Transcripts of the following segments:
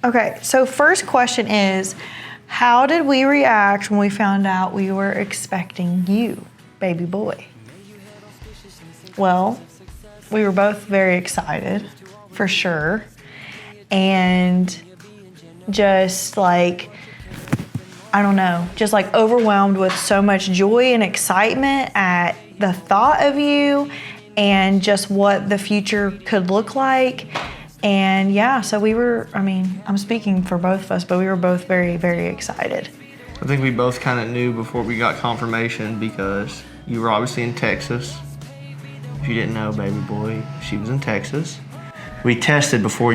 Okay, so first question is, how did we react when we found out we were expecting you, baby boy? Well, we were both very excited, for sure. And just like, I don't know, just like overwhelmed with so much joy and excitement at the thought of you and just what the future could look like. And yeah, so we were, I'm speaking for both of us, but we were both very, very excited. I think we both kind of knew before we got confirmation because you were obviously in Texas. If you didn't know, baby boy, she was in Texas. We tested before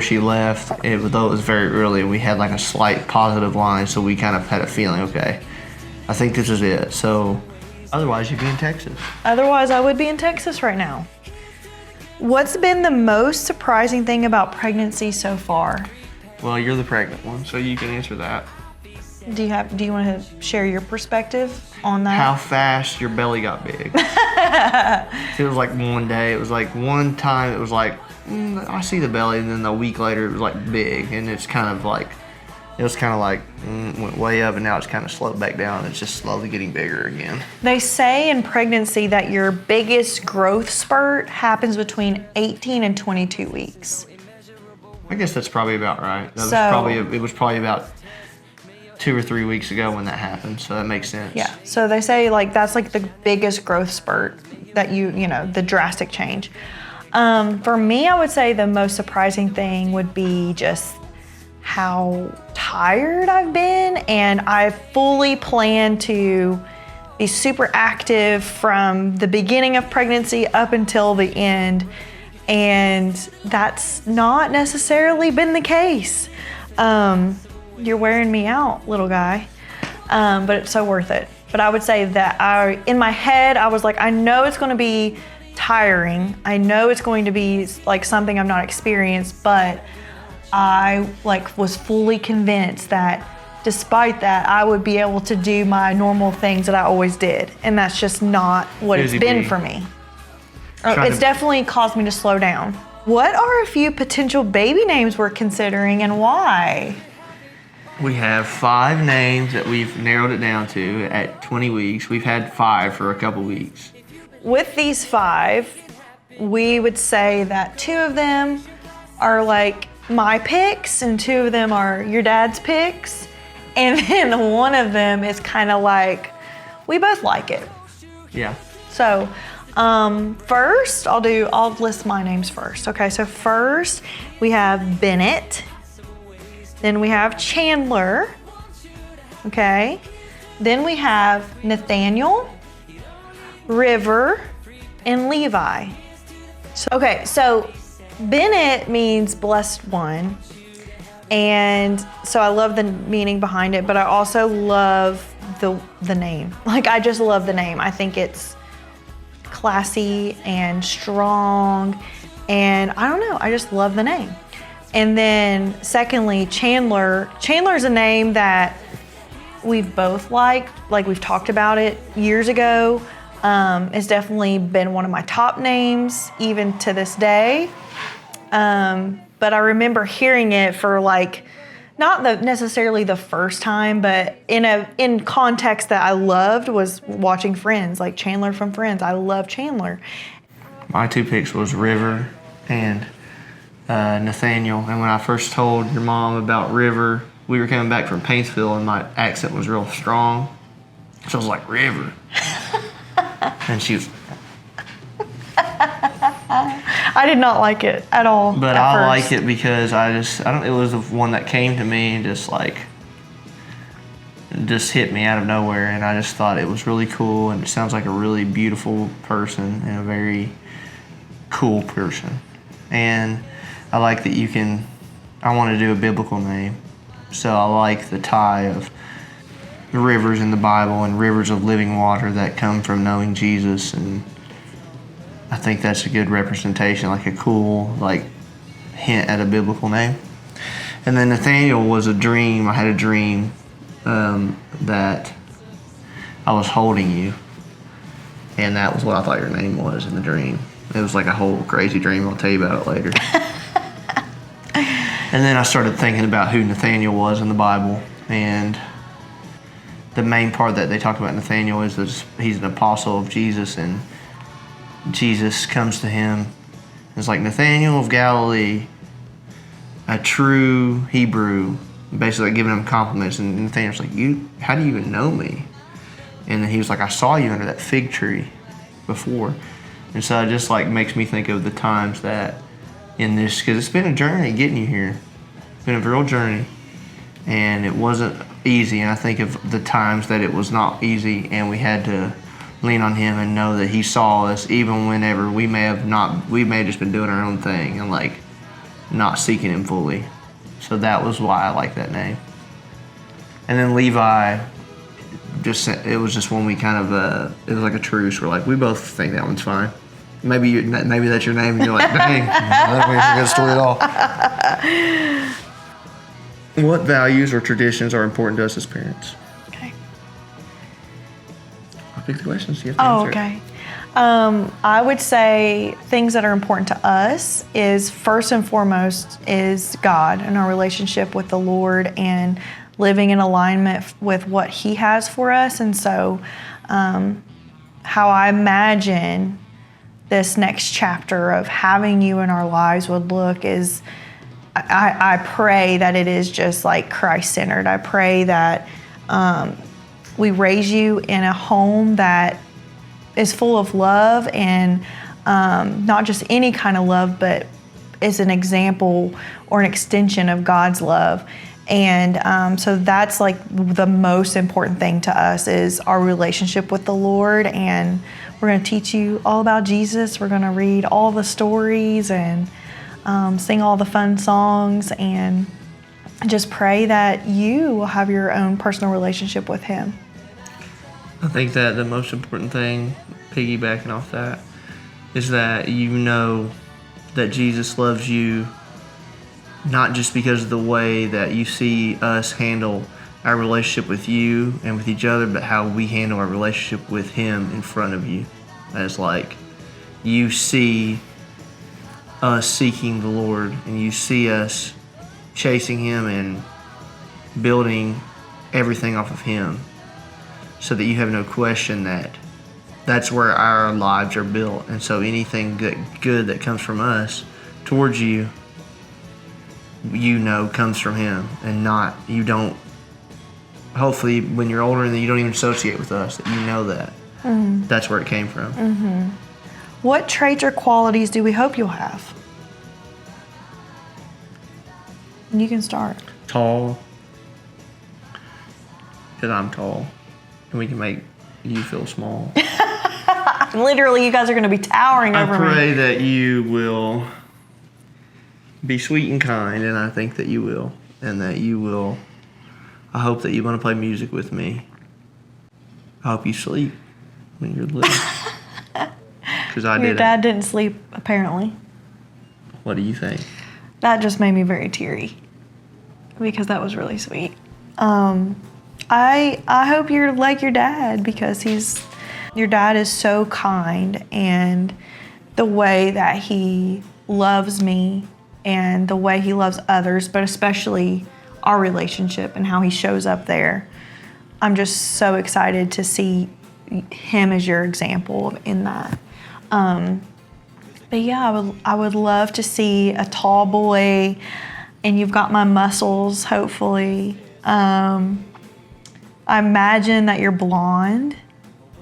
she left, though it was very early, and we had like a slight positive line, so we kind of had a feeling, okay, I think this is it. So otherwise, you'd be in Texas. Otherwise, I would be in Texas right now. What's been the most surprising thing about pregnancy so far? Well, you're the pregnant one, so you can answer that. Do you want to share your perspective on that? How fast your belly got big. It was like one day, it was like one time it was like, I see the belly, and then a week later it was like big, and it's kind of like, went way up, and now it's kind of slowed back down. It's just slowly getting bigger again. They say in pregnancy that your biggest growth spurt happens between 18 and 22 weeks. I guess that's probably about right. It was probably about 2 or 3 weeks ago when that happened, so that makes sense. Yeah, so they say like that's like the biggest growth spurt that the drastic change. For me, I would say the most surprising thing would be just how tired I've been, and I fully plan to be super active from the beginning of pregnancy up until the end, and that's not necessarily been the case. You're wearing me out, little guy, but it's so worth it. But I would say that in my head, I was like, I know it's going to be tiring. I know it's going to be like something I've not experienced, but I was fully convinced that despite that, I would be able to do my normal things that I always did. And that's just not what it's been for me. It's definitely caused me to slow down. What are a few potential baby names we're considering and why? We have 5 names that we've narrowed it down to at 20 weeks. We've had 5 for a couple weeks. With these 5, we would say that 2 of them are like my picks and 2 of them are your dad's picks. And then one of them is kind of like, we both like it. Yeah. So first, I'll list my names first. Okay, so first we have Bennett. Then we have Chandler. Okay. Then we have Nathaniel, River, and Levi. So Bennett means blessed one. And so I love the meaning behind it, but I also love the name. Like, I just love the name. I think it's classy and strong, and I don't know, I just love the name. And then secondly, Chandler. Chandler's a name that we've both liked, like we've talked about it years ago. It's definitely been one of my top names, even to this day. But I remember hearing it for not necessarily the first time, but in context that I loved was watching Friends, like Chandler from Friends. I love Chandler. My 2 picks was River and Nathaniel. And when I first told your mom about River, we were coming back from Paintsville and my accent was real strong. So I was like, River. And she was... I did not like it at all. But I like it because it was the one that came to me and just hit me out of nowhere, and I just thought it was really cool, and it sounds like a really beautiful person and a very cool person. And I like that I want to do a biblical name. So I like the tie of the rivers in the Bible and rivers of living water that come from knowing Jesus, and I think that's a good representation, like a cool hint at a biblical name. And then Nathaniel was a dream. I had a dream that I was holding you, and that was what I thought your name was in the dream. It was like a whole crazy dream. I'll tell you about it later. And then I started thinking about who Nathaniel was in the Bible, and the main part that they talk about Nathaniel is that he's an apostle of Jesus, and Jesus comes to him. It's like, Nathaniel of Galilee, a true Hebrew, basically giving him compliments. And Nathaniel's like, how do you even know me? And then he was like, I saw you under that fig tree before. And so it just like makes me think of the times that in this, because it's been a journey getting you here. It's been a real journey, and it wasn't easy. And I think of the times that it was not easy, and we had to lean on him and know that he saw us even whenever we may have just been doing our own thing and like not seeking him fully. So that was why I like that name. And then Levi, it was just when we kind of it was like a truce. We're like, we both think that one's fine. Maybe that's your name, and you're like, dang, that makes a good story at all. What values or traditions are important to us as parents? Okay. I'll pick the questions. You have to answer. Okay. I would say things that are important to us is, first and foremost, is God and our relationship with the Lord and living in alignment with what He has for us. And so how I imagine this next chapter of having you in our lives would look is, I pray that it is just like Christ-centered. I pray that we raise you in a home that is full of love, and not just any kind of love, but is an example or an extension of God's love. And so that's like the most important thing to us is our relationship with the Lord. And we're going to teach you all about Jesus. We're going to read all the stories and sing all the fun songs, and just pray that you will have your own personal relationship with Him. I think that the most important thing, piggybacking off that, is that you know that Jesus loves you, not just because of the way that you see us handle our relationship with you and with each other, but how we handle our relationship with Him in front of you. As like, you see us seeking the Lord, and you see us chasing Him and building everything off of Him, so that you have no question that that's where our lives are built. And so anything good that comes from us towards you, you know, comes from Him, and not, you don't, hopefully when you're older and you don't even associate with us, that you know that that's where it came from. Mm-hmm. What traits or qualities do we hope you'll have? And you can start. Tall, because I'm tall, and we can make you feel small. Literally, you guys are going to be towering over me. I pray that you will be sweet and kind, and I think that you will. And that you will, I hope that you want to play music with me. I hope you sleep when you're little. Because I didn't. Your dad didn't sleep, apparently. What do you think? That just made me very teary, because that was really sweet. I hope you're like your dad, because your dad is so kind, and the way that he loves me and the way he loves others, but especially our relationship and how he shows up there. I'm just so excited to see him as your example in that. But yeah, I would love to see a tall boy, and you've got my muscles, hopefully. I imagine that you're blonde,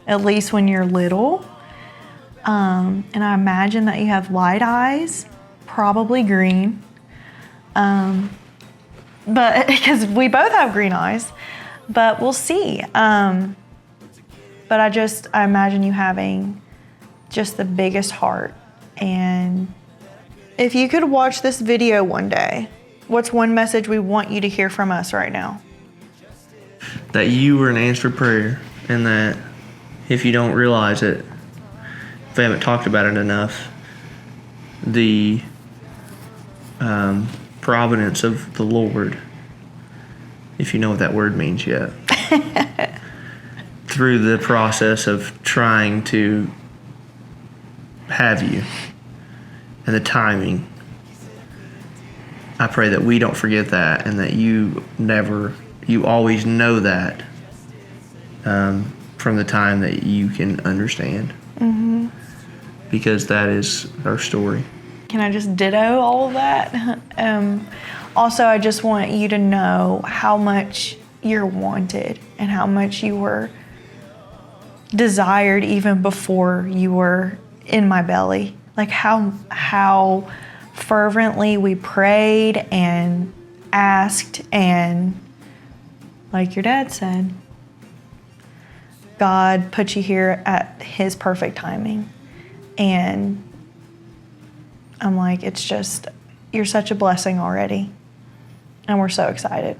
at least when you're little. And I imagine that you have light eyes, probably green. But because we both have green eyes, but we'll see. But I imagine you having just the biggest heart. And if you could watch this video one day, what's one message we want you to hear from us right now? That you were an answered prayer, and that if you don't realize it, if we haven't talked about it enough, the providence of the Lord, if you know what that word means yet, through the process of trying to have you, and the timing, I pray that we don't forget that, and that you always know that from the time that you can understand. Mm-hmm. Because that is our story. Can I just ditto all of that? Also, I just want you to know how much you're wanted and how much you were desired even before you were in my belly. Like how fervently we prayed and asked, and like your dad said, God put you here at his perfect timing. And I'm like, you're such a blessing already. And we're so excited.